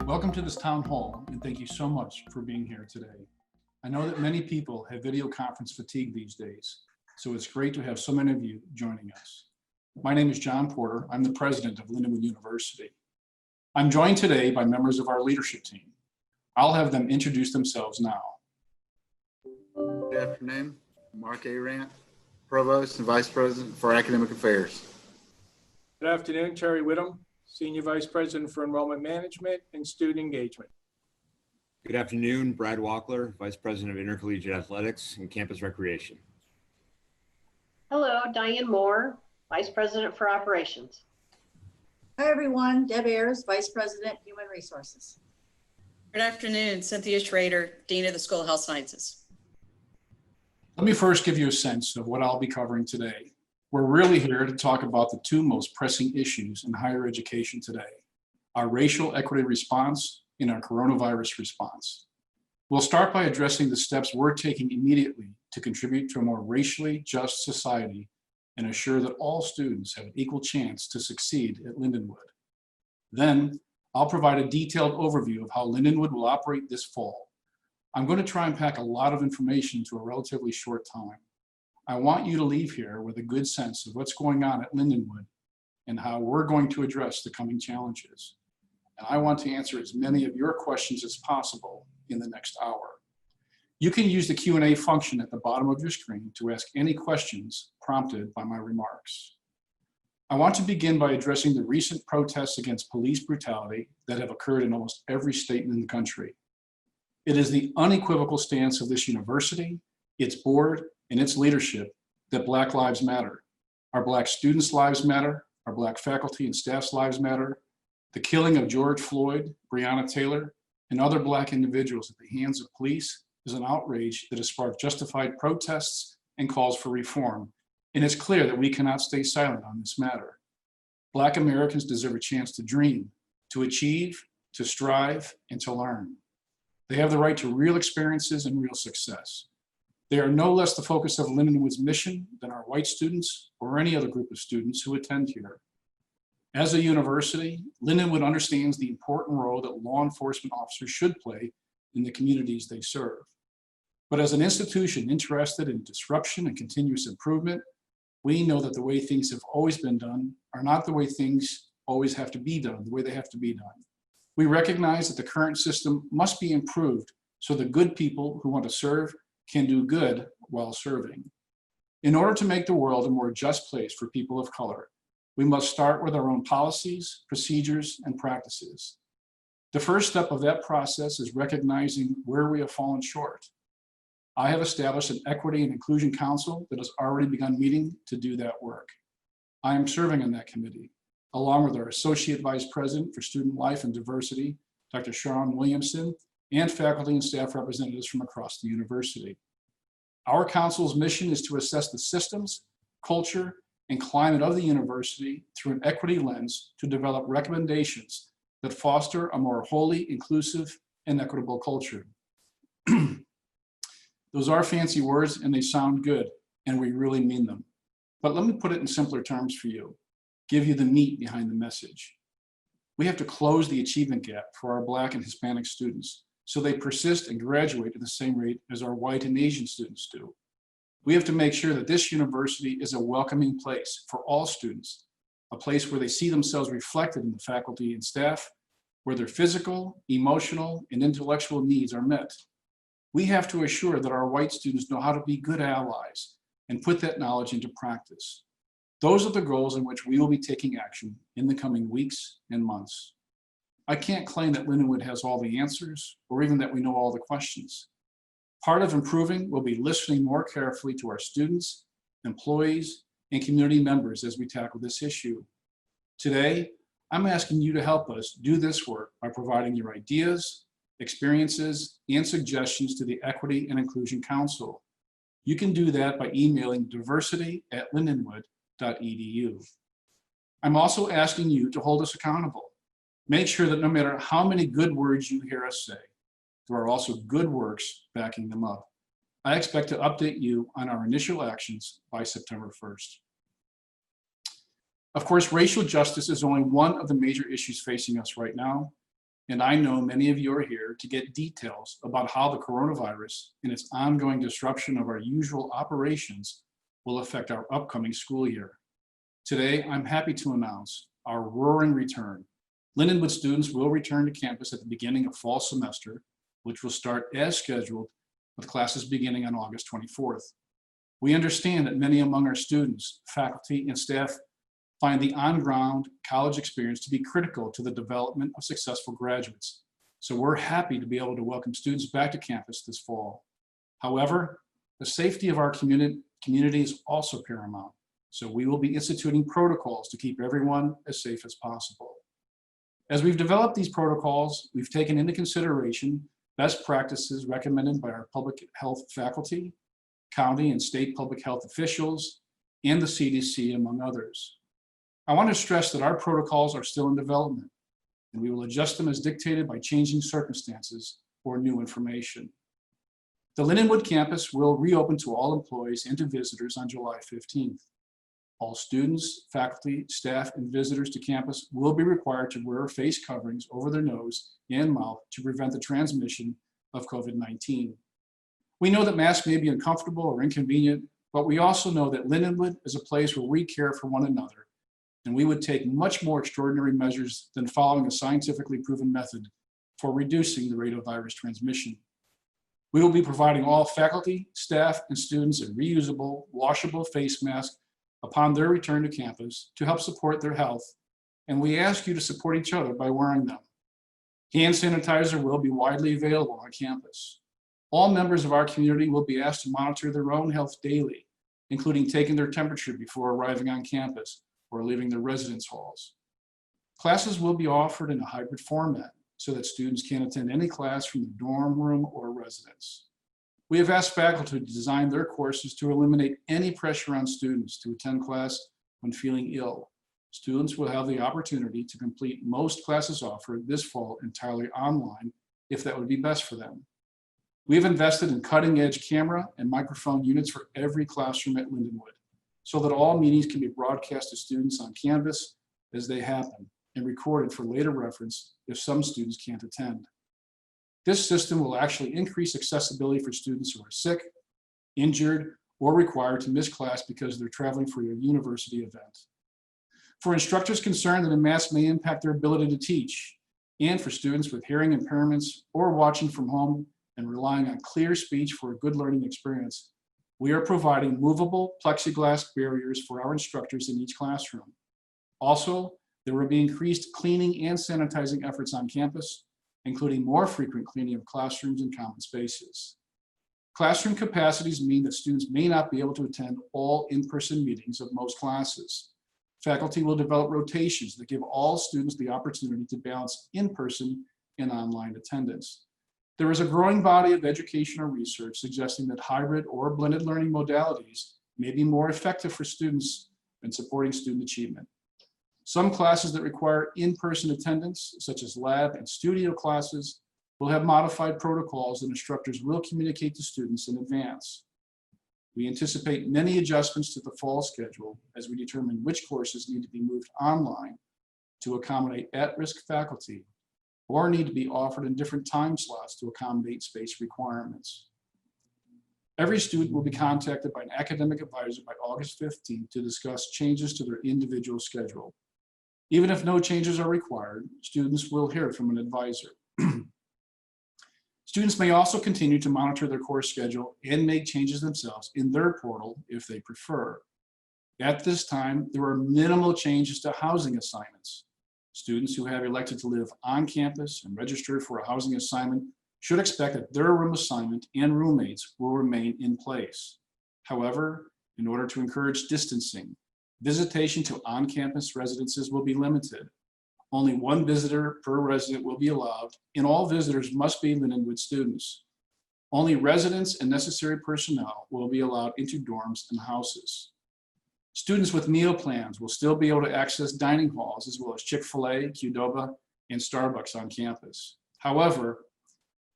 Welcome to this town hall, and thank you so much for being here today. I know that many people have video conference fatigue these days, so it's great to have so many of you joining us. My name is John Porter. I'm the president of Lindenwood University. I'm joined today by members of our leadership team. I'll have them introduce themselves now. Good afternoon, Mark Arant, Provost and Vice President for Academic Affairs. Good afternoon, Terry Whittum, Senior Vice President for Enrollment Management and Student Engagement. Good afternoon, Brad Wachler, Vice President of Intercollegiate Athletics and Campus Recreation. Hello, Diane Moore, Vice President for Operations. Hi, everyone. Deb Ayres, Vice President, Human Resources. Good afternoon, Cynthia Schroeder, Dean of the School of Health Sciences. Let me first give you a sense of what I'll be covering today. We're really here to talk about the two most pressing issues in higher education today: our racial equity response and our coronavirus response. We'll start by addressing the steps we're taking immediately to contribute to a more racially just society and assure that all students have an equal chance to succeed at Lindenwood. Then, I'll provide a detailed overview of how Lindenwood will operate this fall. I'm going to try and pack a lot of information into a relatively short time. I want you to leave here with a good sense of what's going on at Lindenwood and how we're going to address the coming challenges. And I want to answer as many of your questions as possible in the next hour. You can use the Q&A function at the bottom of your screen to ask any questions prompted by my remarks. I want to begin by addressing the recent protests against police brutality that have occurred in almost every state in the country. It is the unequivocal stance of this university, its board, and its leadership that Black lives matter. Our Black students' lives matter, our Black faculty and staff's lives matter. The killing of George Floyd, Breonna Taylor, and other Black individuals at the hands of police is an outrage that has sparked justified protests and calls for reform. And it's clear that we cannot stay silent on this matter. Black Americans deserve a chance to dream, to achieve, to strive, and to learn. They have the right to real experiences and real success. They are no less the focus of Lindenwood's mission than our white students or any other group of students who attend here. As a university, Lindenwood understands the important role that law enforcement officers should play in the communities they serve. But as an institution interested in disruption and continuous improvement, we know that the way things have always been done are not the way things always have to be done, the way they have to be done. We recognize that the current system must be improved so the good people who want to serve can do good while serving. In order to make the world a more just place for people of color, we must start with our own policies, procedures, and practices. The first step of that process is recognizing where we have fallen short. I have established an Equity and Inclusion Council that has already begun meeting to do that work. I am serving on that committee, along with our Associate Vice President for Student Life and Diversity, Dr. Sharon Williamson, and faculty and staff representatives from across the university. Our council's mission is to assess the systems, culture, and climate of the university through an equity lens to develop recommendations that foster a more wholly inclusive and equitable culture. Those are fancy words and they sound good, and we really mean them. But let me put it in simpler terms for you, give you the meat behind the message. We have to close the achievement gap for our Black and Hispanic students so they persist and graduate at the same rate as our white and Asian students do. We have to make sure that this university is a welcoming place for all students, a place where they see themselves reflected in the faculty and staff, where their physical, emotional, and intellectual needs are met. We have to assure that our white students know how to be good allies and put that knowledge into practice. Those are the goals in which we will be taking action in the coming weeks and months. I can't claim that Lindenwood has all the answers or even that we know all the questions. Part of improving will be listening more carefully to our students, employees, and community members as we tackle this issue. Today, I'm asking you to help us do this work by providing your ideas, experiences, and suggestions to the Equity and Inclusion Council. You can do that by emailing diversity@lindenwood.edu. I'm also asking you to hold us accountable. Make sure that no matter how many good words you hear us say, there are also good works backing them up. I expect to update you on our initial actions by September 1st. Of course, racial justice is only one of the major issues facing us right now, and I know many of you are here to get details about how the coronavirus and its ongoing disruption of our usual operations will affect our upcoming school year. Today, I'm happy to announce our roaring return. Lindenwood students will return to campus at the beginning of fall semester, which will start as scheduled with classes beginning on August 24th. We understand that many among our students, faculty, and staff find the on-ground college experience to be critical to the development of successful graduates. So we're happy to be able to welcome students back to campus this fall. However, the safety of our community is also paramount. So we will be instituting protocols to keep everyone as safe as possible. As we've developed these protocols, we've taken into consideration best practices recommended by our public health faculty, county and state public health officials, and the CDC, among others. I want to stress that our protocols are still in development, and we will adjust them as dictated by changing circumstances or new information. The Lindenwood campus will reopen to all employees and to visitors on July 15th. All students, faculty, staff, and visitors to campus will be required to wear face coverings over their nose and mouth to prevent the transmission of COVID-19. We know that masks may be uncomfortable or inconvenient, but we also know that Lindenwood is a place where we care for one another, and we would take much more extraordinary measures than following a scientifically proven method for reducing the rate of virus transmission. We will be providing all faculty, staff, and students a reusable, washable face mask upon their return to campus to help support their health, and we ask you to support each other by wearing them. Hand sanitizer will be widely available on campus. All members of our community will be asked to monitor their own health daily, including taking their temperature before arriving on campus or leaving their residence halls. Classes will be offered in a hybrid format so that students can attend any class from the dorm room or residence. We have asked faculty to design their courses to eliminate any pressure on students to attend class when feeling ill. Students will have the opportunity to complete most classes offered this fall entirely online if that would be best for them. We have invested in cutting-edge camera and microphone units for every classroom at Lindenwood, so that all meetings can be broadcast to students on Canvas as they happen and recorded for later reference if some students can't attend. This system will actually increase accessibility for students who are sick, injured, or required to miss class because they're traveling for a university event. For instructors concerned that a mask may impact their ability to teach, and for students with hearing impairments or watching from home and relying on clear speech for a good learning experience, we are providing movable plexiglass barriers for our instructors in each classroom. Also, there will be increased cleaning and sanitizing efforts on campus, including more frequent cleaning of classrooms and common spaces. Classroom capacities mean that students may not be able to attend all in-person meetings of most classes. Faculty will develop rotations that give all students the opportunity to balance in-person and online attendance. There is a growing body of educational research suggesting that hybrid or blended learning modalities may be more effective for students in supporting student achievement. Some classes that require in-person attendance, such as lab and studio classes, will have modified protocols that instructors will communicate to students in advance. We anticipate many adjustments to the fall schedule as we determine which courses need to be moved online to accommodate at-risk faculty or need to be offered in different time slots to accommodate space requirements. Every student will be contacted by an academic advisor by August 15th to discuss changes to their individual schedule. Even if no changes are required, students will hear from an advisor. Students may also continue to monitor their course schedule and make changes themselves in their portal if they prefer. At this time, there are minimal changes to housing assignments. Students who have elected to live on campus and register for a housing assignment should expect that their room assignment and roommates will remain in place. However, in order to encourage distancing, visitation to on-campus residences will be limited. Only one visitor per resident will be allowed, and all visitors must be Lindenwood students. Only residents and necessary personnel will be allowed into dorms and houses. Students with meal plans will still be able to access dining halls as well as Chick-fil-A, Qdoba, and Starbucks on campus. However,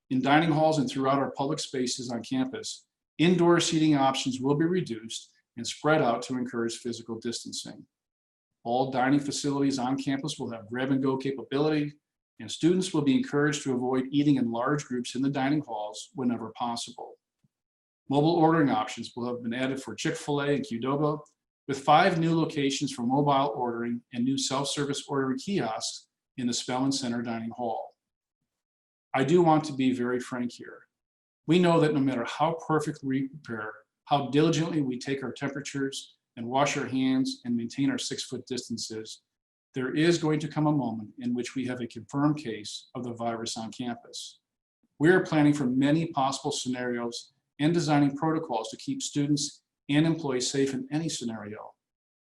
in dining halls and throughout our public spaces on campus, indoor seating options will be reduced and spread out to encourage physical distancing. All dining facilities on campus will have grab-and-go capability, and students will be encouraged to avoid eating in large groups in the dining halls whenever possible. Mobile ordering options will have been added for Chick-fil-A and Qdoba, with 5 new locations for mobile ordering and new self-service ordering kiosks in the Spelman Center dining hall. I do want to be very frank here. We know that no matter how perfectly we prepare, how diligently we take our temperatures and wash our hands and maintain our 6-foot distances, there is going to come a moment in which we have a confirmed case of the virus on campus. We are planning for many possible scenarios and designing protocols to keep students and employees safe in any scenario.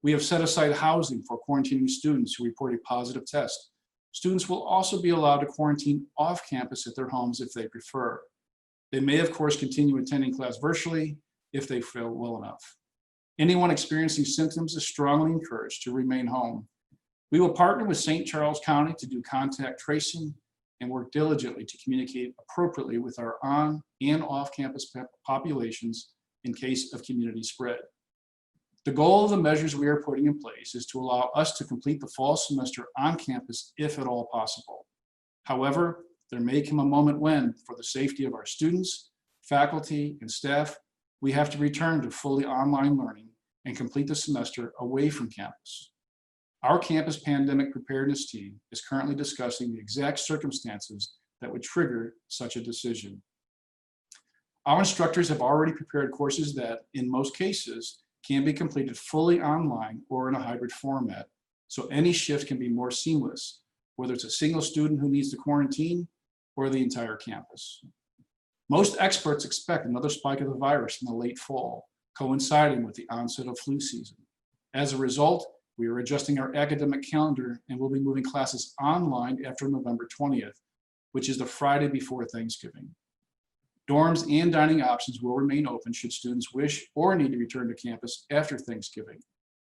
We have set aside housing for quarantining students who report a positive test. Students will also be allowed to quarantine off campus at their homes if they prefer. They may, of course, continue attending class virtually if they feel well enough. Anyone experiencing symptoms is strongly encouraged to remain home. We will partner with St. Charles County to do contact tracing and work diligently to communicate appropriately with our on and off-campus populations in case of community spread. The goal of the measures we are putting in place is to allow us to complete the fall semester on campus if at all possible. However, there may come a moment when, for the safety of our students, faculty, and staff, we have to return to fully online learning and complete the semester away from campus. Our campus pandemic preparedness team is currently discussing the exact circumstances that would trigger such a decision. Our instructors have already prepared courses that, in most cases, can be completed fully online or in a hybrid format, so any shift can be more seamless, whether it's a single student who needs to quarantine or the entire campus. Most experts expect another spike of the virus in the late fall, coinciding with the onset of flu season. As a result, we are adjusting our academic calendar and will be moving classes online after November 20th, which is the Friday before Thanksgiving. Dorms and dining options will remain open should students wish or need to return to campus after Thanksgiving,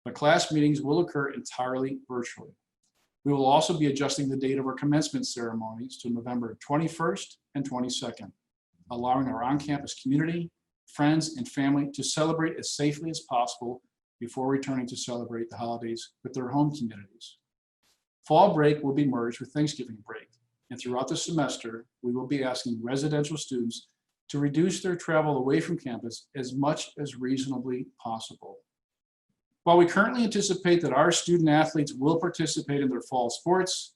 but class meetings will occur entirely virtually. We will also be adjusting the date of our commencement ceremonies to November 21st and 22nd, allowing our on-campus community, friends, and family to celebrate as safely as possible before returning to celebrate the holidays with their home communities. Fall break will be merged with Thanksgiving break, and throughout the semester, we will be asking residential students to reduce their travel away from campus as much as reasonably possible. While we currently anticipate that our student athletes will participate in their fall sports,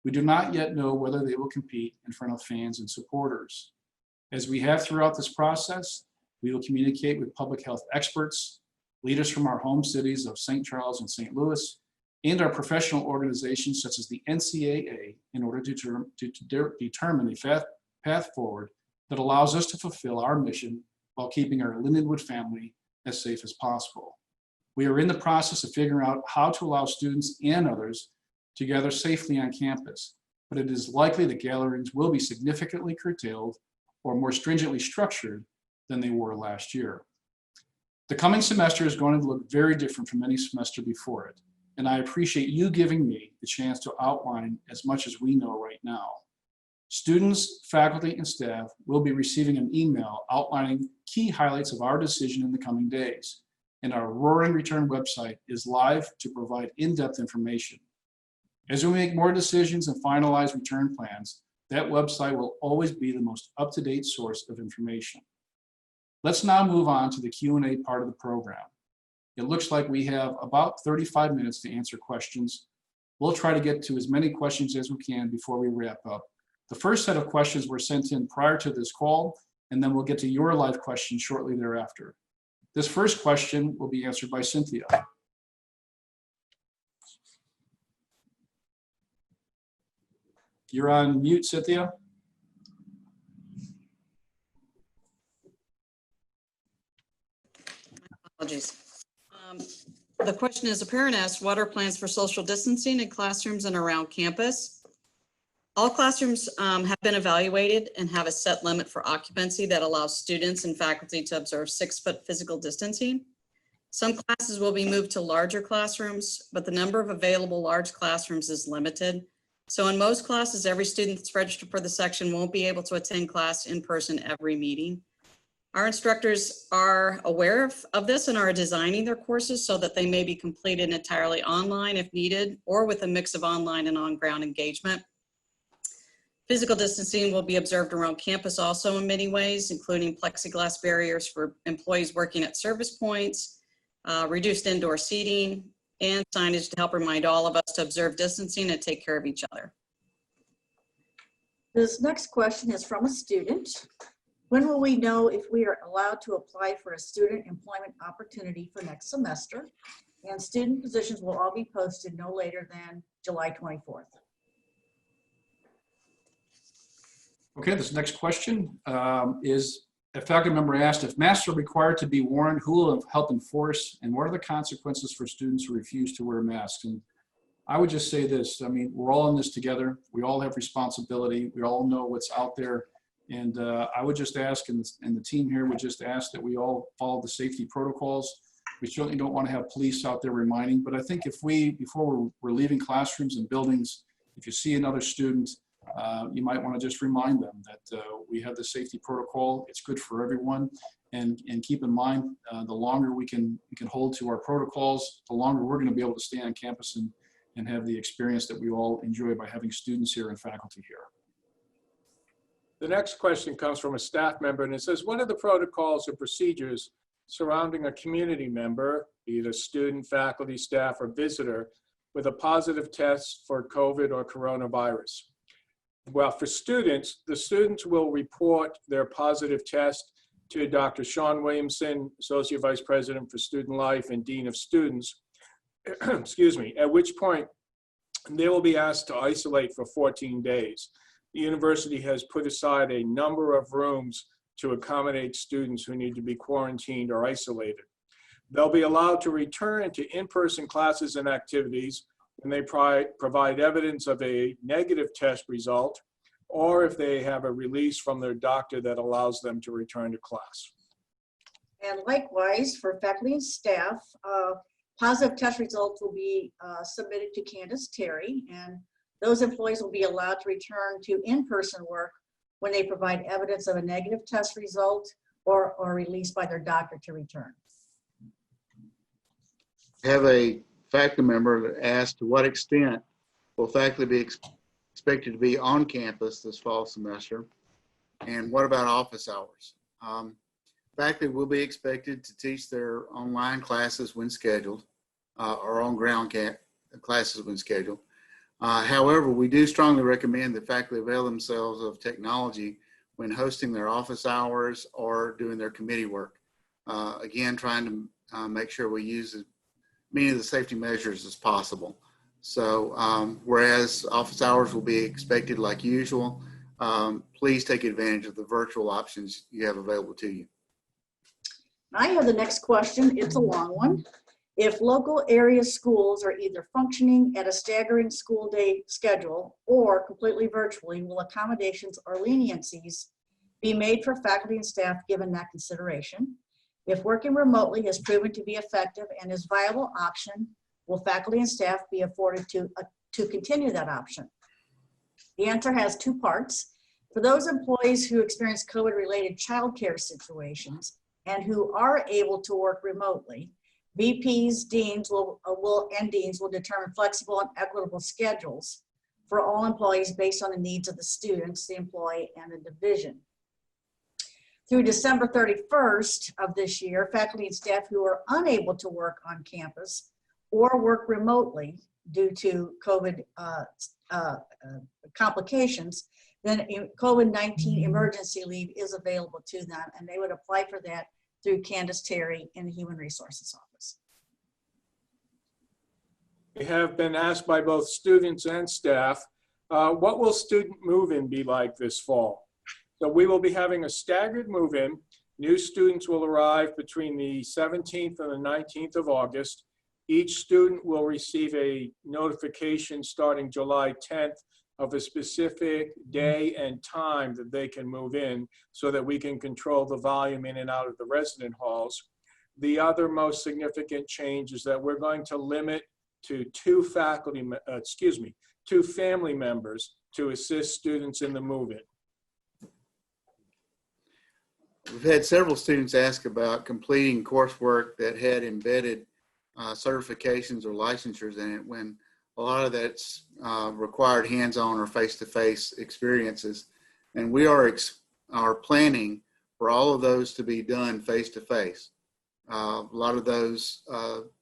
we do not yet know whether they will compete in front of fans and supporters. As we have throughout this process, we will communicate with public health experts, leaders from our home cities of St. Charles and St. Louis, and our professional organizations such as the NCAA in order to determine a path forward that allows us to fulfill our mission while keeping our Lindenwood family as safe as possible. We are in the process of figuring out how to allow students and others to gather safely on campus, but it is likely that gatherings will be significantly curtailed or more stringently structured than they were last year. The coming semester is going to look very different from any semester before it, and I appreciate you giving me the chance to outline as much as we know right now. Students, faculty, and staff will be receiving an email outlining key highlights of our decision in the coming days, and our Roaring Return website is live to provide in-depth information. As we make more decisions and finalize return plans, that website will always be the most up-to-date source of information. Let's now move on to the Q&A part of the program. It looks like we have about 35 minutes to answer questions. We'll try to get to as many questions as we can before we wrap up. The first set of questions were sent in prior to this call, and then we'll get to your live questions shortly thereafter. This first question will be answered by Cynthia. You're on mute, Cynthia. Apologies. The question is, a parent asked, what are plans for social distancing in classrooms and around campus? All classrooms have been evaluated and have a set limit for occupancy that allows students and faculty to observe 6-foot physical distancing. Some classes will be moved to larger classrooms, but the number of available large classrooms is limited. So in most classes, every student that's registered for the section won't be able to attend class in person every meeting. Our instructors are aware of this and are designing their courses so that they may be completed entirely online if needed, or with a mix of online and on-ground engagement. Physical distancing will be observed around campus also in many ways, including plexiglass barriers for employees working at service points, reduced indoor seating, and signage to help remind all of us to observe distancing and take care of each other. This next question is from a student. When will we know if we are allowed to apply for a student employment opportunity for next semester? And student positions will all be posted no later than July 24th. Okay, this next question is, a faculty member asked, if masks are required to be worn, who will help enforce, and what are the consequences for students who refuse to wear masks? And I would just say this, I mean, we're all in this together. We all have responsibility. We all know what's out there. And I would just ask, and the team here would just ask that we all follow the safety protocols. We certainly don't want to have police out there reminding, but I think if we, before we're leaving classrooms and buildings, if you see another student, you might want to just remind them that we have the safety protocol. It's good for everyone. And keep in mind, the longer we can hold to our protocols, the longer we're going to be able to stay on campus and have the experience that we all enjoy by having students here and faculty here. The next question comes from a staff member, and it says, what are the protocols and procedures surrounding a community member, be it a student, faculty, staff, or visitor, with a positive test for COVID or coronavirus? Well, for students, the students will report their positive test to Dr. Sean Williamson, Associate Vice President for Student Life and Dean of Students, excuse me, at which point they will be asked to isolate for 14 days. The university has put aside a number of rooms to accommodate students who need to be quarantined or isolated. They'll be allowed to return to in-person classes and activities when they provide evidence of a negative test result, or if they have a release from their doctor that allows them to return to class. And likewise, for faculty and staff, positive test results will be submitted to Candace Terry, and those employees will be allowed to return to in-person work when they provide evidence of a negative test result or released by their doctor to return. Have a faculty member that asked, to what extent will faculty be expected to be on campus this fall semester? And what about office hours? Faculty will be expected to teach their online classes when scheduled, or on ground classes when scheduled. However, we do strongly recommend that faculty avail themselves of technology when hosting their office hours or doing their committee work. Again, trying to make sure we use as many of the safety measures as possible. So whereas office hours will be expected like usual, please take advantage of the virtual options you have available to you. I have the next question. It's a long one. If local area schools are either functioning at a staggering school day schedule or completely virtually, will accommodations or leniencies be made for faculty and staff given that consideration? If working remotely has proven to be effective and is a viable option, will faculty and staff be afforded to continue that option? The answer has two parts. For those employees who experience COVID-related childcare situations and who are able to work remotely, VPs, deans will determine flexible and equitable schedules for all employees based on the needs of the students, the employee, and the division. Through December 31st of this year, faculty and staff who are unable to work on campus or work remotely due to COVID complications, then COVID-19 emergency leave is available to them, and they would apply for that through Candace Terry in the Human Resources Office. We have been asked by both students and staff, what will student move-in be like this fall? So we will be having a staggered move-in. New students will arrive between the 17th and the 19th of August. Each student will receive a notification starting July 10th of a specific day and time that they can move in so that we can control the volume in and out of the resident halls. The other most significant change is that we're going to limit to two family members to assist students in the move-in. We've had several students ask about completing coursework that had embedded certifications or licensures in it when a lot of that's required hands-on or face-to-face experiences. And we are planning for all of those to be done face-to-face. A lot of those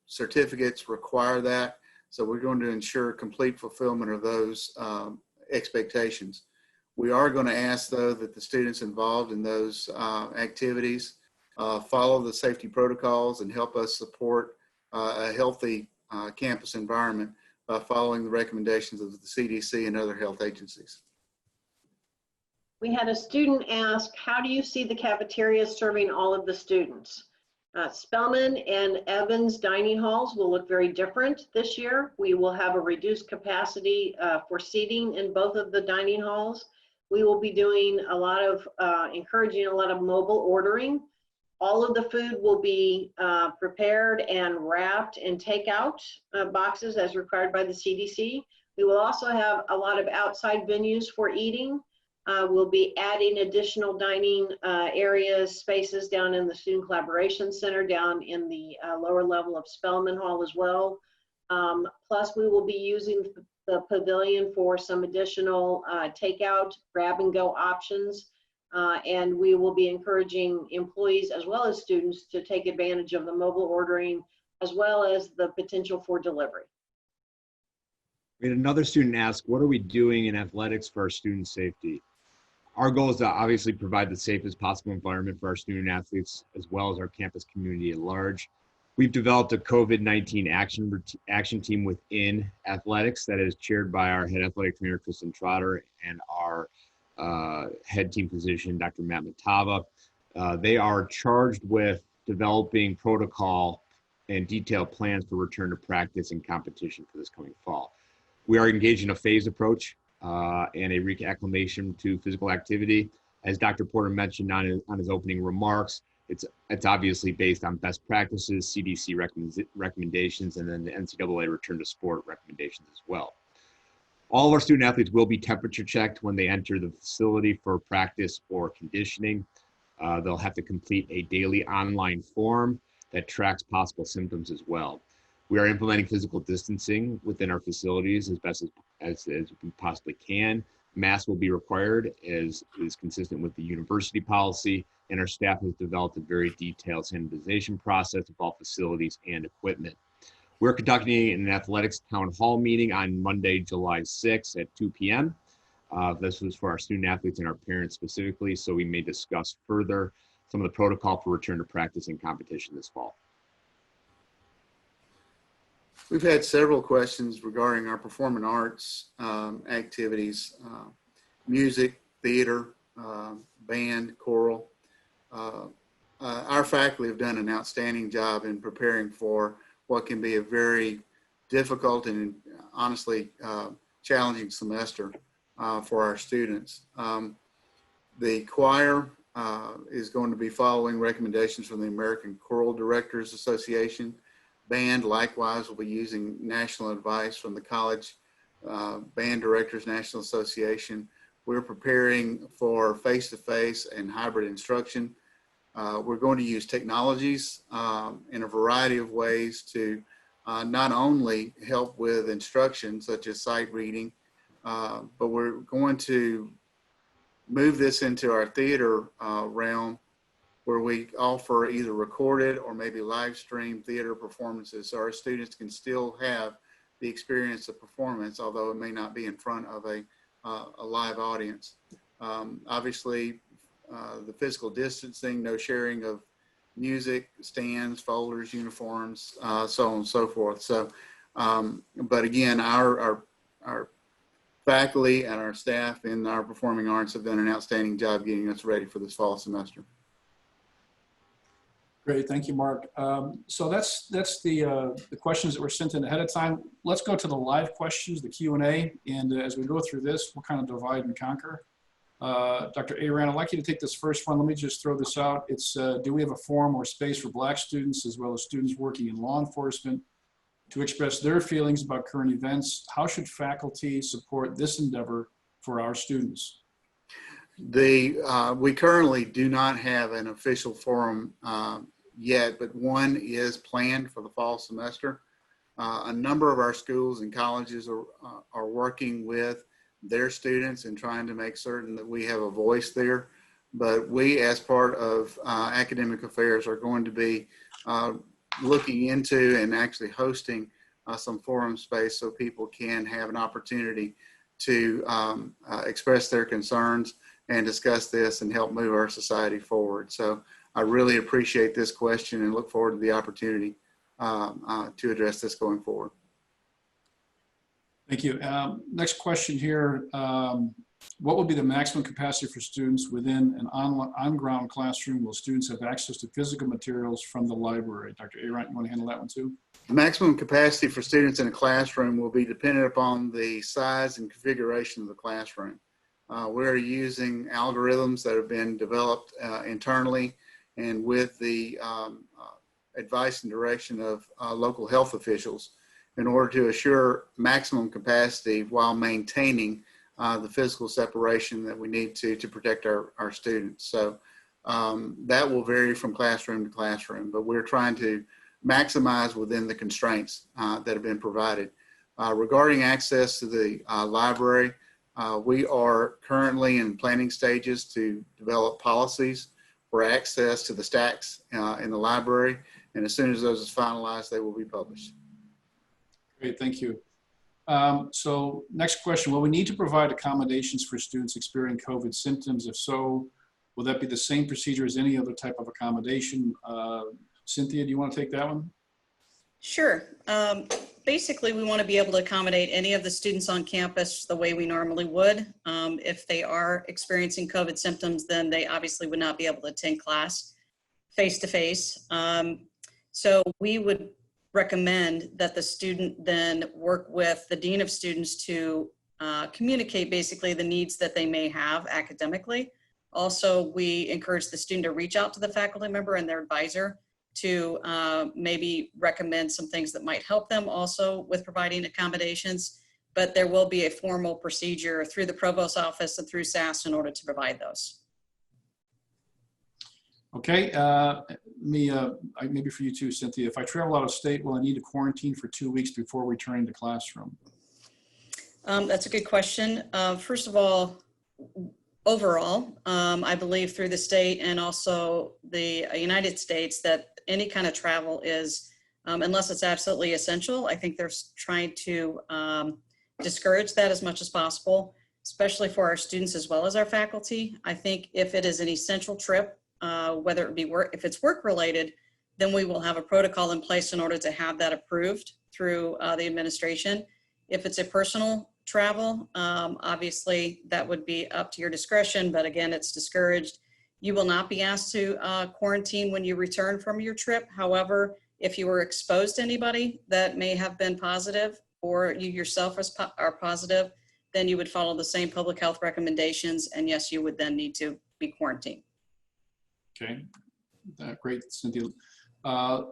certificates require that. So we're going to ensure complete fulfillment of those expectations. We are going to ask, though, that the students involved in those activities follow the safety protocols and help us support a healthy campus environment by following the recommendations of the CDC and other health agencies. We had a student ask, how do you see the cafeteria serving all of the students? Spelman and Evans dining halls will look very different this year. We will have a reduced capacity for seating in both of the dining halls. We will be doing a lot of, encouraging a lot of mobile ordering. All of the food will be prepared and wrapped in takeout boxes as required by the CDC. We will also have a lot of outside venues for eating. We'll be adding additional dining areas, spaces down in the Student Collaboration Center, down in the lower level of Spelman Hall as well. Plus, we will be using the pavilion for some additional takeout, grab and go options. And we will be encouraging employees as well as students to take advantage of the mobile ordering as well as the potential for delivery. We had another student ask, what are we doing in athletics for our student safety? Our goal is to obviously provide the safest possible environment for our student athletes as well as our campus community at large. We've developed a COVID-19 action team within athletics that is chaired by our head athletic trainer, Kristen Schroeder, and our head team physician, Dr. Matt Matava. They are charged with developing protocol and detailed plans for return to practice and competition for this coming fall. We are engaged in a phased approach and a reacclimation to physical activity. As Dr. Porter mentioned on his opening remarks, it's obviously based on best practices, CDC recommendations, and then the NCAA return to sport recommendations as well. All of our student athletes will be temperature checked when they enter the facility for practice or conditioning. They'll have to complete a daily online form that tracks possible symptoms as well. We are implementing physical distancing within our facilities as best as we possibly can. Masks will be required as is consistent with the university policy, and our staff has developed a very detailed sanitization process of all facilities and equipment. We're conducting an athletics town hall meeting on Monday, July 6th at 2 p.m. This was for our student athletes and our parents specifically, so we may discuss further some of the protocol for return to practice and competition this fall. We've had several questions regarding our performing arts activities, music, theater, band, choral. Our faculty have done an outstanding job in preparing for what can be a very difficult and honestly challenging semester for our students. The choir is going to be following recommendations from the American Choral Directors Association. Band, likewise, will be using national advice from the College Band Directors National Association. We're preparing for face-to-face and hybrid instruction. We're going to use technologies in a variety of ways to not only help with instruction, such as sight reading, but we're going to move this into our theater realm, where we offer either recorded or maybe live stream theater performances, so our students can still have the experience of performance, although it may not be in front of a live audience. Obviously, the physical distancing, no sharing of music, stands, folders, uniforms, so on and so forth. So, but again, our faculty and our staff in our performing arts have done an outstanding job getting us ready for this fall semester. Great, thank you, Mark. So that's the questions that were sent in ahead of time. Let's go to the live questions, the Q&A, and as we go through this, we'll kind of divide and conquer. Dr. Arant, I'd like you to take this first one. Let me just throw this out. It's, do we have a forum or space for Black students as well as students working in law enforcement to express their feelings about current events? How should faculty support this endeavor for our students? We currently do not have an official forum yet, but one is planned for the fall semester. A number of our schools and colleges are working with their students and trying to make certain that we have a voice there. But we, as part of academic affairs, are going to be looking into and actually hosting some forum space so people can have an opportunity to express their concerns and discuss this and help move our society forward. So I really appreciate this question and look forward to the opportunity to address this going forward. Thank you. Next question here. What will be the maximum capacity for students within an on-ground classroom? Will students have access to physical materials from the library? Dr. Arant, you want to handle that one too? The maximum capacity for students in a classroom will be dependent upon the size and configuration of the classroom. We're using algorithms that have been developed internally and with the advice and direction of local health officials in order to assure maximum capacity while maintaining the physical separation that we need to protect our students. So that will vary from classroom to classroom, but we're trying to maximize within the constraints that have been provided. Regarding access to the library, we are currently in planning stages to develop policies for access to the stacks in the library. And as soon as those are finalized, they will be published. Great, thank you. So next question, will we need to provide accommodations for students experiencing COVID symptoms? If so, will that be the same procedure as any other type of accommodation? Cynthia, do you want to take that one? Sure. Basically, we want to be able to accommodate any of the students on campus the way we normally would. If they are experiencing COVID symptoms, then they obviously would not be able to attend class face-to-face. So we would recommend that the student then work with the dean of students to communicate basically the needs that they may have academically. Also, we encourage the student to reach out to the faculty member and their advisor to maybe recommend some things that might help them also with providing accommodations, but there will be a formal procedure through the Provost office and through SAS in order to provide those. Okay, maybe for you too, Cynthia. If I travel out of state, will I need to quarantine for 2 weeks before returning to classroom? That's a good question. First of all, overall, I believe through the state and also the United States that any kind of travel is, unless it's absolutely essential, I think they're trying to discourage that as much as possible, especially for our students as well as our faculty. I think if it is an essential trip, whether it be if it's work related, then we will have a protocol in place in order to have that approved through the administration. If it's a personal travel, obviously that would be up to your discretion, but again, it's discouraged. You will not be asked to quarantine when you return from your trip. However, if you were exposed to anybody that may have been positive or you yourself are positive, then you would follow the same public health recommendations, and yes, you would then need to be quarantined. Okay, great, Cynthia.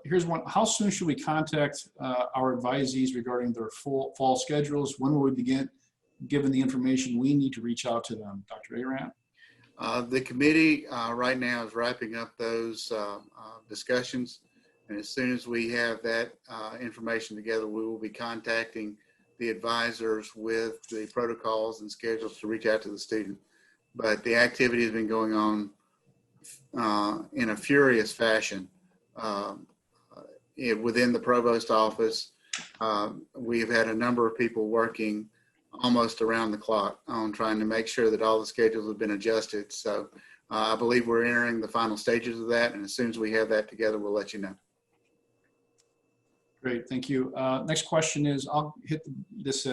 Here's one. How soon should we contact our advisees regarding their fall schedules? When will we begin given the information we need to reach out to them? Dr. Arant? The committee right now is wrapping up those discussions. And as soon as we have that information together, we will be contacting the advisors with the protocols and schedules to reach out to the student. But the activity has been going on in a furious fashion within the provost office. We've had a number of people working almost around the clock on trying to make sure that all the schedules have been adjusted. So I believe we're entering the final stages of that. And as soon as we have that together, we'll let you know. Great, thank you. Next question is, I'll hit this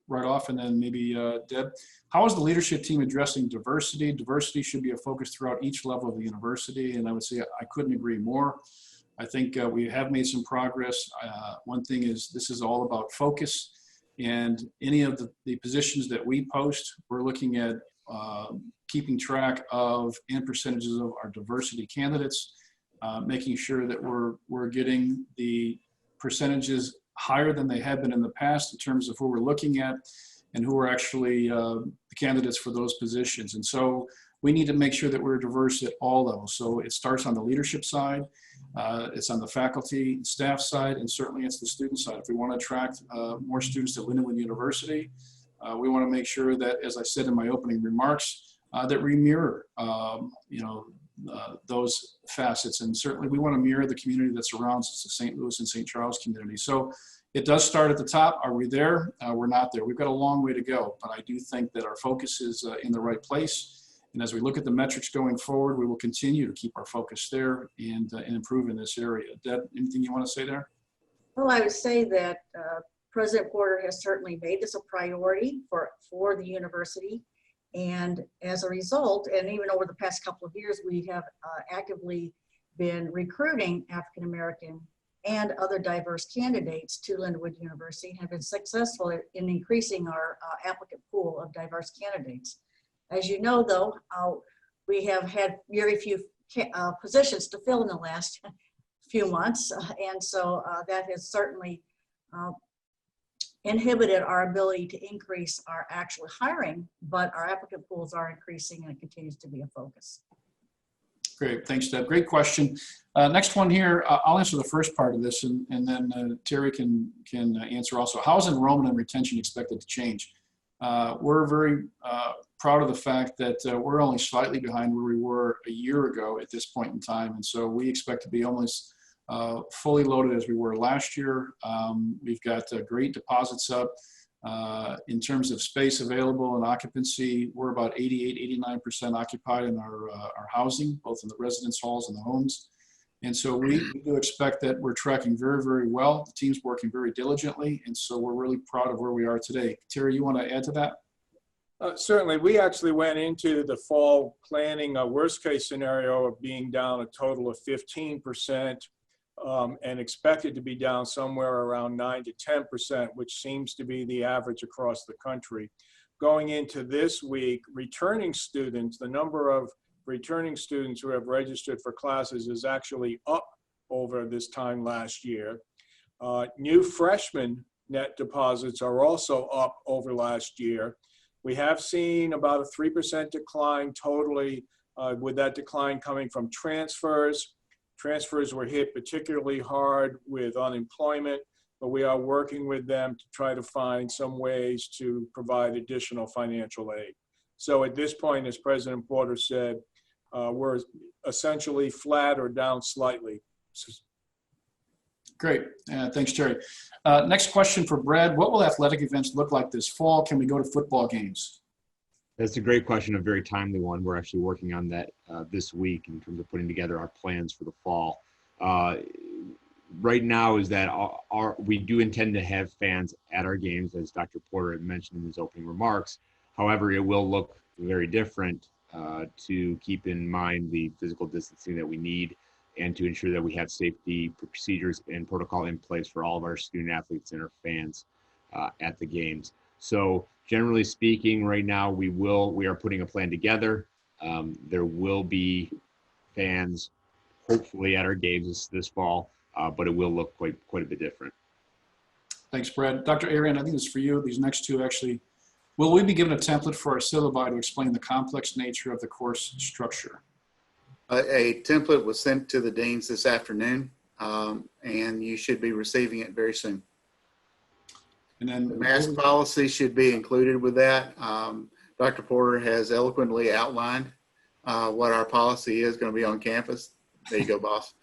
right off, and then maybe Deb. How is the leadership team addressing diversity? Diversity should be a focus throughout each level of the university, and I would say I couldn't agree more. I think we have made some progress. One thing is this is all about focus, and any of the positions that we post, we're looking at keeping track of and percentages of our diversity candidates, making sure that we're getting the percentages higher than they have been in the past in terms of who we're looking at and who are actually the candidates for those positions. And so we need to make sure that we're diverse at all levels. So it starts on the leadership side. It's on the faculty and staff side, and certainly it's the student side. If we want to attract more students to Lindenwood University, we want to make sure that, as I said in my opening remarks, that we mirror, those facets. And certainly we want to mirror the community that surrounds us, the St. Louis and St. Charles community. So it does start at the top. Are we there? We're not there. We've got a long way to go, but I do think that our focus is in the right place. And as we look at the metrics going forward, we will continue to keep our focus there and improve in this area. Deb, anything you want to say there? Well, I would say that President Porter has certainly made this a priority for the university. And as a result, and even over the past couple of years, we have actively been recruiting African-American and other diverse candidates to Lindenwood University and have been successful in increasing our applicant pool of diverse candidates. As you know, though, we have had very few positions to fill in the last few months. And so that has certainly inhibited our ability to increase our actual hiring, but our applicant pools are increasing and it continues to be a focus. Great, thanks, Deb. Great question. Next one here, I'll answer the first part of this, and then Terry can answer also. How is enrollment and retention expected to change? We're very proud of the fact that we're only slightly behind where we were a year ago at this point in time, and so we expect to be almost fully loaded as we were last year. We've got great deposits up. In terms of space available and occupancy, we're about 88–89% occupied in our housing, both in the residence halls and the homes. And so we do expect that we're tracking very, very well. The team's working very diligently, and so we're really proud of where we are today. Terry, you want to add to that? Certainly. We actually went into the fall planning a worst case scenario of being down a total of 15%. And expected to be down somewhere around 9 to 10%, which seems to be the average across the country. Going into this week, returning students, the number of returning students who have registered for classes is actually up over this time last year. New freshman net deposits are also up over last year. We have seen about a 3% decline totally, with that decline coming from transfers. Transfers were hit particularly hard with unemployment, but we are working with them to try to find some ways to provide additional financial aid. So at this point, as President Porter said, we're essentially flat or down slightly. Great, thanks, Terry. Next question for Brad. What will athletic events look like this fall? Can we go to football games? That's a great question, a very timely one. We're actually working on that this week in terms of putting together our plans for the fall. Right now is that we do intend to have fans at our games, as Dr. Porter had mentioned in his opening remarks. However, it will look very different to keep in mind the physical distancing that we need and to ensure that we have safety procedures and protocol in place for all of our student athletes and our fans at the games. So generally speaking, right now we are putting a plan together. There will be fans hopefully at our games this fall, but it will look quite a bit different. Thanks, Brad. Dr. Arant, I think this is for you. These next two actually, will we be given a template for our syllabi to explain the complex nature of the course structure? A template was sent to the deans this afternoon, and you should be receiving it very soon. And then the mask policy should be included with that. Dr. Porter has eloquently outlined what our policy is going to be on campus. There you go, boss.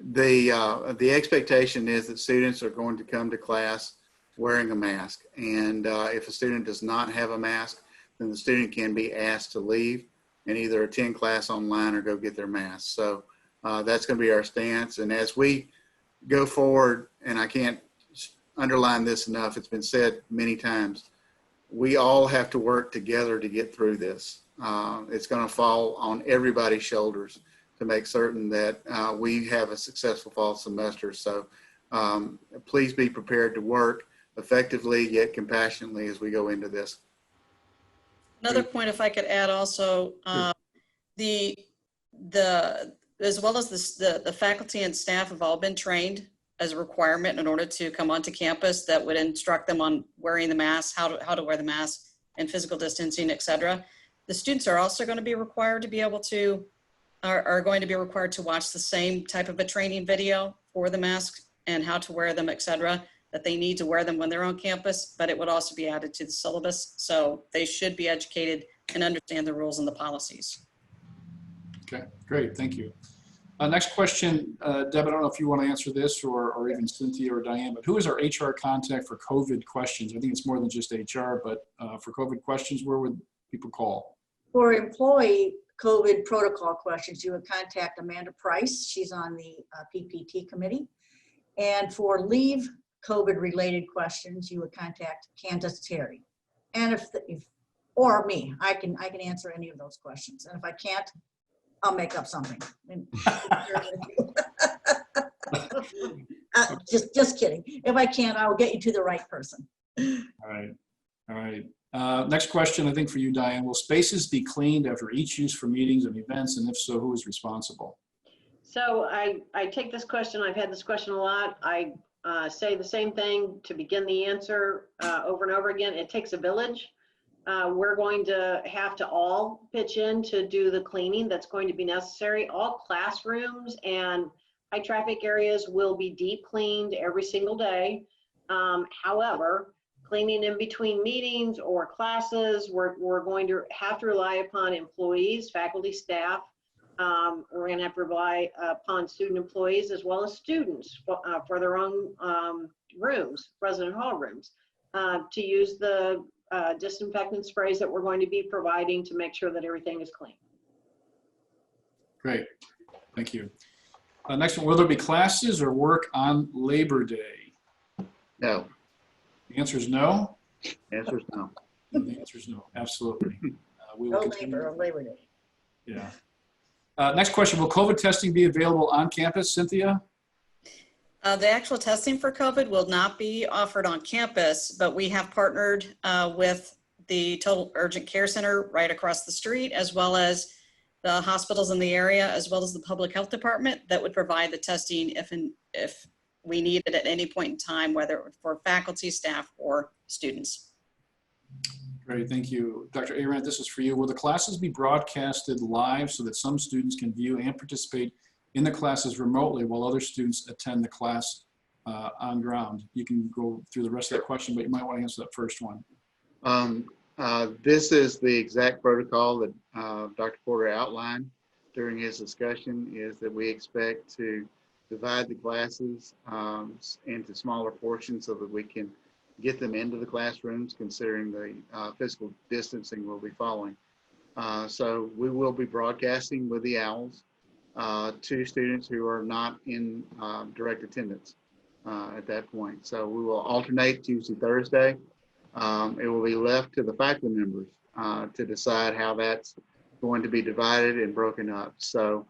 The expectation is that students are going to come to class wearing a mask. And if a student does not have a mask, then the student can be asked to leave and either attend class online or go get their mask. So that's going to be our stance. And as we go forward, and I can't underline this enough, it's been said many times, we all have to work together to get through this. It's going to fall on everybody's shoulders to make certain that we have a successful fall semester. So please be prepared to work effectively yet compassionately as we go into this. Another point, if I could add also, as well as the faculty and staff have all been trained as a requirement in order to come onto campus that would instruct them on wearing the mask, how to wear the mask and physical distancing, et cetera. The students are also going to be required to be able to are going to be required to watch the same type of a training video for the masks and how to wear them, et cetera, that they need to wear them when they're on campus, but it would also be added to the syllabus. So they should be educated and understand the rules and the policies. Okay, great, thank you. Next question, Deb, I don't know if you want to answer this or even Cynthia or Diane, but who is our HR contact for COVID questions? I think it's more than just HR, but for COVID questions, where would people call? For employee COVID protocol questions, you would contact Amanda Price. She's on the PPT committee. And for leave COVID related questions, you would contact Candace Terry. And or me, I can answer any of those questions. And if I can't, I'll make up something. Just kidding. If I can't, I will get you to the right person. All right, all right. Next question, I think for you, Diane. Will spaces be cleaned after each use for meetings and events? And if so, who is responsible? So I take this question, I've had this question a lot. I say the same thing to begin the answer over and over again. It takes a village. We're going to have to all pitch in to do the cleaning that's going to be necessary. All classrooms and high traffic areas will be deep cleaned every single day. However, cleaning in between meetings or classes, we're going to have to rely upon employees, faculty, staff. We're going to have to rely upon student employees as well as students for their own rooms, resident hall rooms, to use the disinfectant sprays that we're going to be providing to make sure that everything is clean. Great, thank you. Next one, will there be classes or work on Labor Day? No. The answer is no. The answer is no. The answer is no, absolutely. We No will continue. labor on Labor Day. Yeah. Next question, will COVID testing be available on campus, Cynthia? The actual testing for COVID will not be offered on campus, but we have partnered with the Total Urgent Care Center right across the street, as well as the hospitals in the area, as well as the public health department that would provide the testing if we need it at any point in time, whether for faculty, staff, or students. Great, thank you. Dr. Arant, this is for you. Will the classes be broadcasted live so that some students can view and participate in the classes remotely while other students attend the class on ground? You can go through the rest of that question, but you might want to answer that first one. This is the exact protocol that Dr. Porter outlined during his discussion, is that we expect to divide the classes into smaller portions so that we can get them into the classrooms, considering the physical distancing we'll be following. So we will be broadcasting with the OWLs to students who are not in direct attendance at that point. So we will alternate Tuesday, Thursday. It will be left to the faculty members to decide how that's going to be divided and broken up. So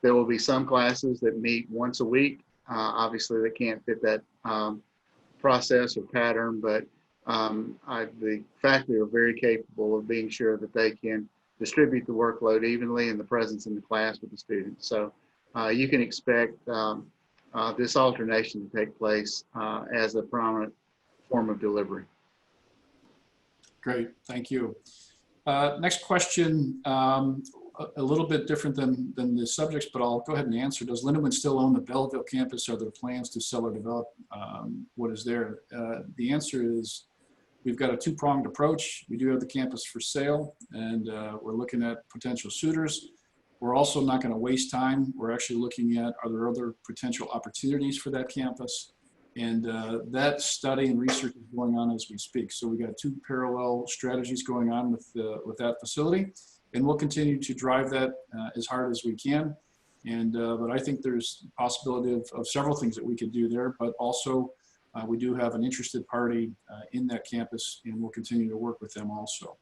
there will be some classes that meet once a week. Obviously, they can't fit that process or pattern, but the faculty are very capable of being sure that they can distribute the workload evenly and the presence in the class with the students. So you can expect this alternation to take place as a prominent form of delivery. Great, thank you. Next question, a little bit different than the subjects, but I'll go ahead and answer. Does Lindemann still own the Belleville campus? Are there plans to sell or develop what is there? The answer is we've got a two-pronged approach. We do have the campus for sale, and we're looking at potential suitors. We're also not going to waste time. We're actually looking at, are there other potential opportunities for that campus? And that study and research is going on as we speak. So we got two parallel strategies going on with that facility, and we'll continue to drive that as hard as we can. And but I think there's a possibility of several things that we could do there, but also we do have an interested party in that campus, and we'll continue to work with them also.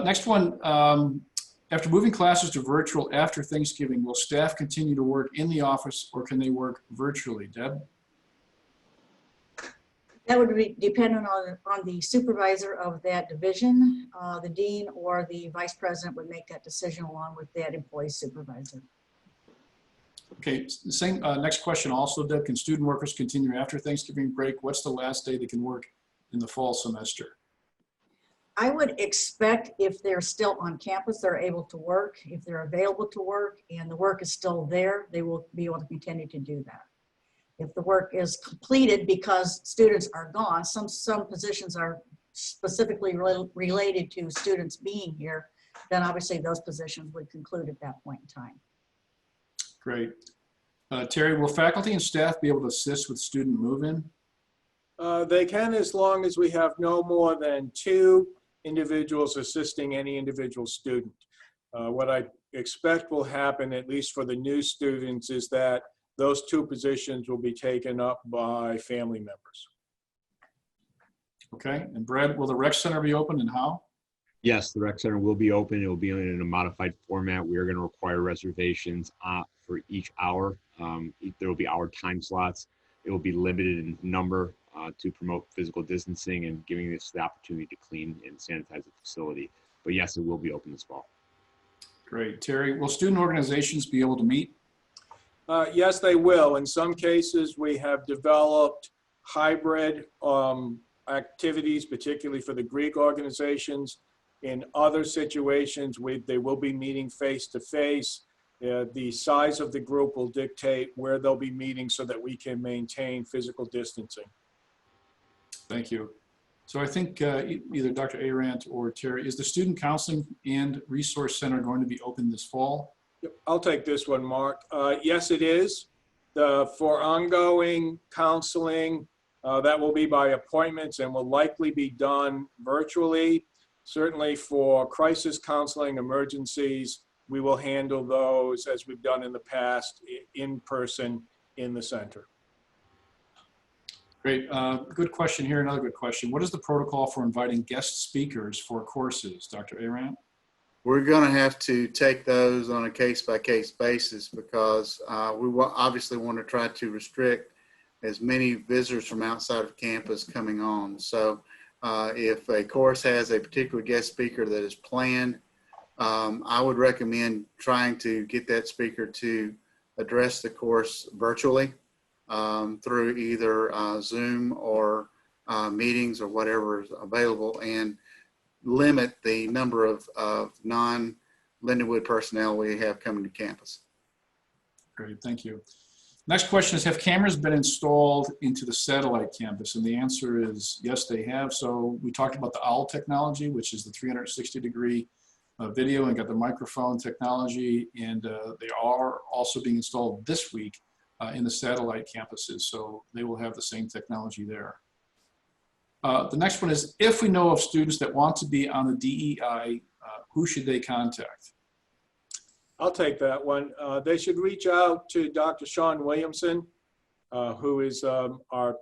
Next one, after moving classes to virtual after Thanksgiving, will staff continue to work in the office or can they work virtually? Deb? That would be dependent on the supervisor of that division. The dean or the vice president would make that decision along with that employee supervisor. Okay, same, next question also, Deb, can student workers continue after Thanksgiving break? What's the last day they can work in the fall semester? I would expect if they're still on campus, they're able to work. If they're available to work and the work is still there, they will be able to continue to do that. If the work is completed because students are gone, some positions are specifically related to students being here, then obviously those positions would conclude at that point in time. Great. Terry, will faculty and staff be able to assist with student move-in? They can, as long as we have no more than 2 individuals assisting any individual student. What I expect will happen, at least for the new students, is that those 2 positions will be taken up by family members. Okay, and Brad, will the rec center be open and how? Yes, the rec center will be open. It will be in a modified format. We are going to require reservations for each hour. There will be hour time slots. It will be limited in number to promote physical distancing and giving us the opportunity to clean and sanitize the facility. But yes, it will be open this fall. Great. Terry, will student organizations be able to meet? Yes, they will. In some cases, we have developed hybrid activities, particularly for the Greek organizations. In other situations, they will be meeting face-to-face. The size of the group will dictate where they'll be meeting so that we can maintain physical distancing. Thank you. So I think either Dr. Arant or Terry, is the Student Counseling and Resource Center going to be open this fall? Yep, I'll take this one, Mark. Yes, it is. For ongoing counseling, that will be by appointments and will likely be done virtually. Certainly for crisis counseling emergencies, we will handle those as we've done in the past in person in the center. Great. Good question here. Another good question. What is the protocol for inviting guest speakers for courses, Dr. Arant? We're going to have to take those on a case-by-case basis because we obviously want to try to restrict as many visitors from outside of campus coming on. So if a course has a particular guest speaker that is planned, I would recommend trying to get that speaker to address the course virtually through either Zoom or meetings or whatever is available, and limit the number of non-Lindenwood personnel we have coming to campus. Great, thank you. Next question is, have cameras been installed into the satellite campus? And the answer is yes, they have. So we talked about the OWL technology, which is the 360-degree video, and got the microphone technology, and they are also being installed this week in the satellite campuses. So they will have the same technology there. The next one is, if we know of students that want to be on the DEI, who should they contact? I'll take that one. They should reach out to Dr. Sean Williamson, who is our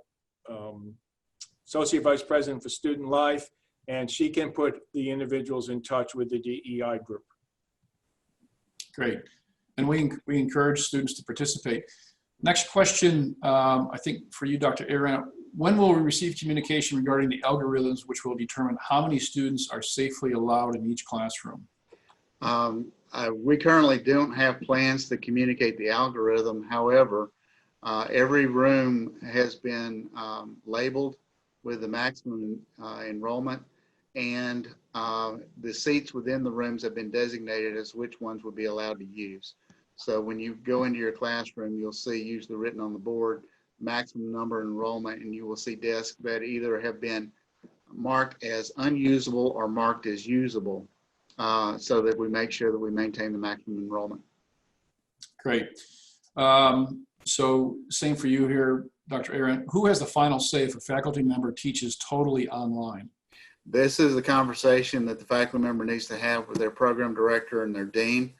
Associate Vice President for Student Life, and she can put the individuals in touch with the DEI group. Great. And we encourage students to participate. Next question, I think for you, Dr. Arant. When will we receive communication regarding the algorithms which will determine how many students are safely allowed in each classroom? We currently don't have plans to communicate the algorithm. However, every room has been labeled with the maximum enrollment, and the seats within the rooms have been designated as which ones would be allowed to use. So when you go into your classroom, you'll see usually written on the board maximum number enrollment, and you will see desks that either have been marked as unusable or marked as usable, so that we make sure that we maintain the maximum enrollment. Great. So same for you here, Dr. Arant. Who has the final say if a faculty member teaches totally online? This is the conversation that the faculty member needs to have with their program director and their dean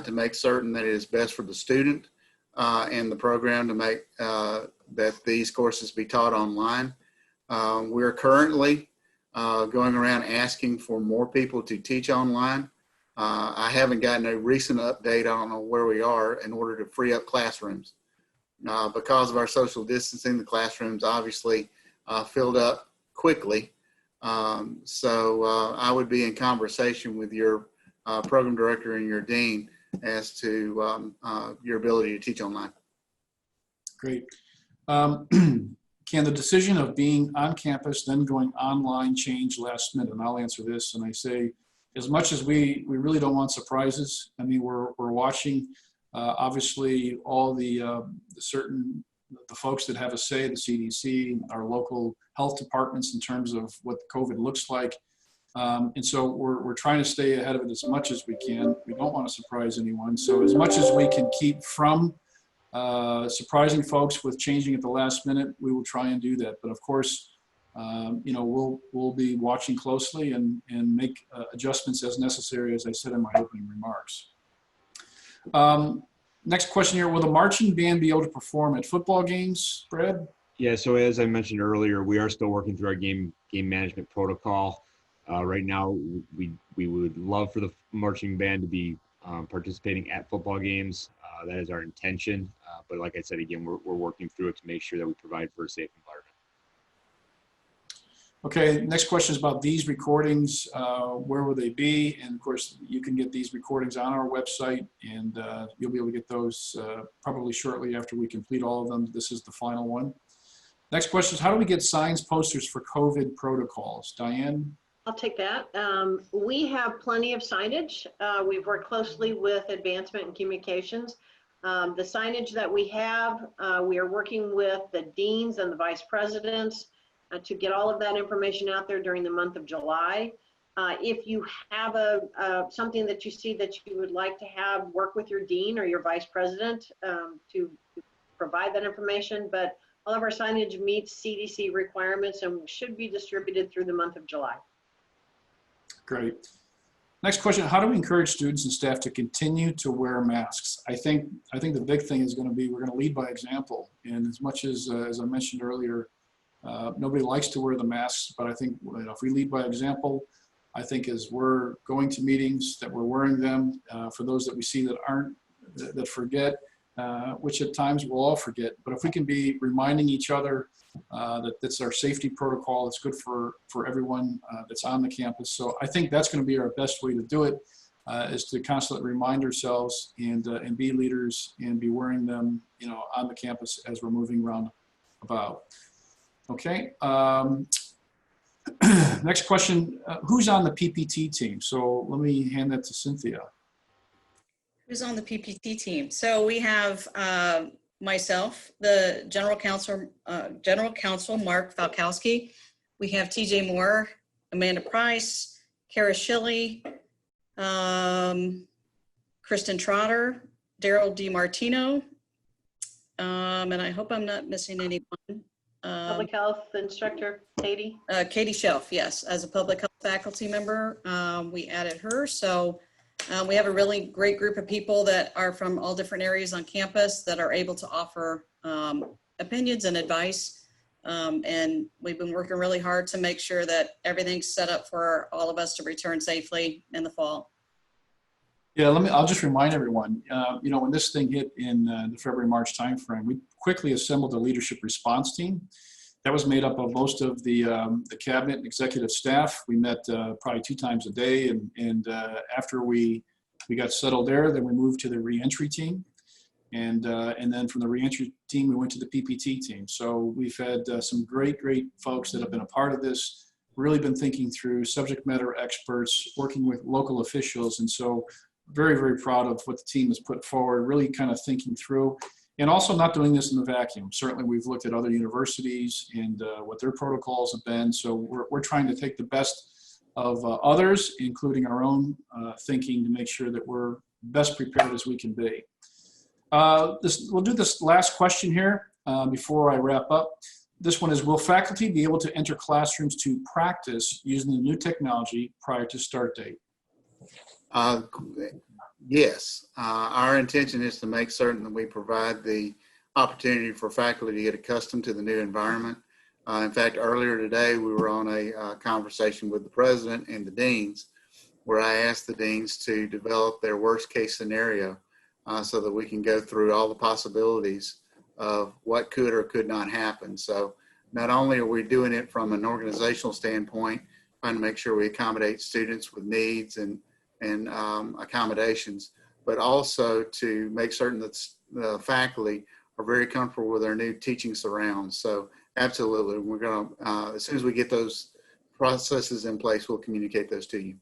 to make certain that it is best for the student and the program to make that these courses be taught online. We're currently going around asking for more people to teach online. I haven't gotten a recent update. I don't know where we are in order to free up classrooms. Because of our social distancing, the classrooms obviously filled up quickly. So I would be in conversation with your program director and your dean as to your ability to teach online. Great. Can the decision of being on campus, then going online change last minute? And I'll answer this. And I say, as much as we really don't want surprises, I mean, we're watching, obviously, all the folks that have a say, the CDC, our local health departments in terms of what COVID looks like. And so we're trying to stay ahead of it as much as we can. We don't want to surprise anyone. So as much as we can keep from surprising folks with changing at the last minute, we will try and do that. But of course, we'll be watching closely and make adjustments as necessary, as I said in my opening remarks. Next question here, will the marching band be able to perform at football games, Brad? Yeah, so as I mentioned earlier, we are still working through our game management protocol. Right now, we would love for the marching band to be participating at football games. That is our intention. But like I said, again, we're working through it to make sure that we provide for a safe environment. Okay, next question is about these recordings. Where will they be? And of course, you can get these recordings on our website, and you'll be able to get those probably shortly after we complete all of them. This is the final one. Next question is, how do we get signs, posters for COVID protocols? Diane? I'll take that. We have plenty of signage. We've worked closely with Advancement and Communications. The signage that we have, we are working with the deans and the vice presidents to get all of that information out there during the month of July. If you have something that you see that you would like to have, work with your dean or your vice president to provide that information. But all of our signage meets CDC requirements and should be distributed through the month of July. Great. Next question, how do we encourage students and staff to continue to wear masks? I think the big thing is going to be, we're going to lead by example. And as much as I mentioned earlier, nobody likes to wear the masks, but I think if we lead by example, I think as we're going to meetings that we're wearing them, for those that we see that aren't, that forget, which at times we'll all forget, but if we can be reminding each other that that's our safety protocol, it's good for everyone that's on the campus. So I think that's going to be our best way to do it, is to constantly remind ourselves and be leaders and be wearing them, on the campus as we're moving around about. Okay. Next question, who's on the PPT team? So let me hand that to Cynthia. Who's on the PPT team? So we have myself, the general counsel, Mark Falkowski. We have TJ Moore, Amanda Price, Kara Shilley, Kristen Trotter, Daryl DiMartino, and I hope I'm not missing anyone. Public health instructor, Katie. Katie Shelf, yes, as a public health faculty member, we added her. So we have a really great group of people that are from all different areas on campus that are able to offer opinions and advice. And we've been working really hard to make sure that everything's set up for all of us to return safely in the fall. Yeah, I'll just remind everyone, when this thing hit in the February-March timeframe, we quickly assembled a leadership response team. That was made up of most of the cabinet and executive staff. We met probably 2 times a day, and after we got settled there, then we moved to the reentry team, and then from the reentry team we went to the PPT team. So we've had some great folks that have been a part of this, really been thinking through, subject matter experts, working with local officials, and so very proud of what the team has put forward, really kind of thinking through. And also not doing this in a vacuum. Certainly we've looked at other universities and what their protocols have been. So we're trying to take the best of others, including our own thinking, to make sure that we're best prepared as we can be. We'll do this last question here before I wrap up. This one is, will faculty be able to enter classrooms to practice using the new technology prior to start date? Yes, our intention is to make certain that we provide the opportunity for faculty to get accustomed to the new environment. In fact, earlier today, we were on a conversation with the president and the deans, where I asked the deans to develop their worst case scenario so that we can go through all the possibilities of what could or could not happen. So not only are we doing it from an organizational standpoint, trying to make sure we accommodate students with needs and accommodations, but also to make certain that the faculty are very comfortable with our new teaching surrounds. So Absolutely. We're going to, as soon as we get those processes in place, we'll communicate those to you.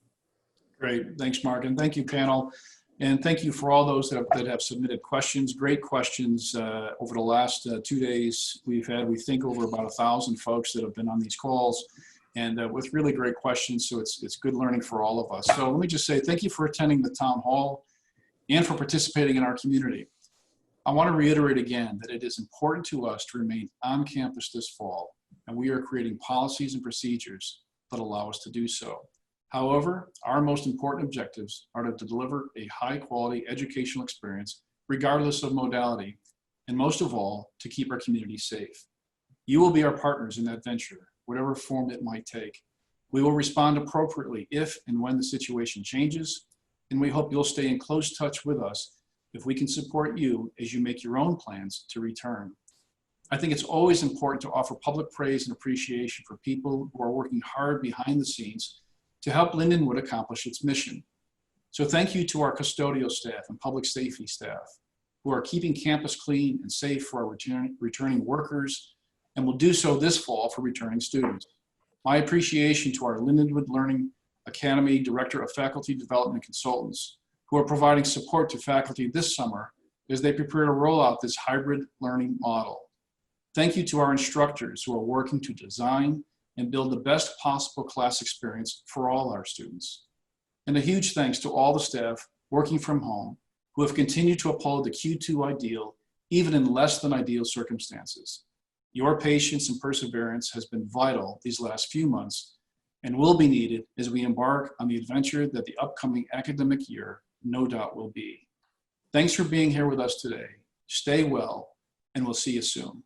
Great. Thanks, Mark. And thank you, panel. And thank you for all those that have submitted questions. Great questions. Over the last 2 days, we've had, we think, over about 1,000 folks that have been on these calls, and with really great questions. So it's good learning for all of us. So let me just say thank you for attending the town hall and for participating in our community. I want to reiterate again that it is important to us to remain on campus this fall, and we are creating policies and procedures that allow us to do so. However, our most important objectives are to deliver a high-quality educational experience, regardless of modality, and most of all, to keep our community safe. You will be our partners in that venture, whatever form it might take. We will respond appropriately if and when the situation changes, and we hope you'll stay in close touch with us if we can support you as you make your own plans to return. I think it's always important to offer public praise and appreciation for people who are working hard behind the scenes to help Lindenwood accomplish its mission. So thank you to our custodial staff and public safety staff who are keeping campus clean and safe for our returning workers, and will do so this fall for returning students. My appreciation to our Lindenwood Learning Academy Director of Faculty Development Consultants, who are providing support to faculty this summer as they prepare to roll out this hybrid learning model. Thank you to our instructors who are working to design and build the best possible class experience for all our students. And a huge thanks to all the staff working from home who have continued to uphold the Q2 ideal, even in less than ideal circumstances. Your patience and perseverance has been vital these last few months and will be needed as we embark on the adventure that the upcoming academic year no doubt will be. Thanks for being here with us today. Stay well, and we'll see you soon.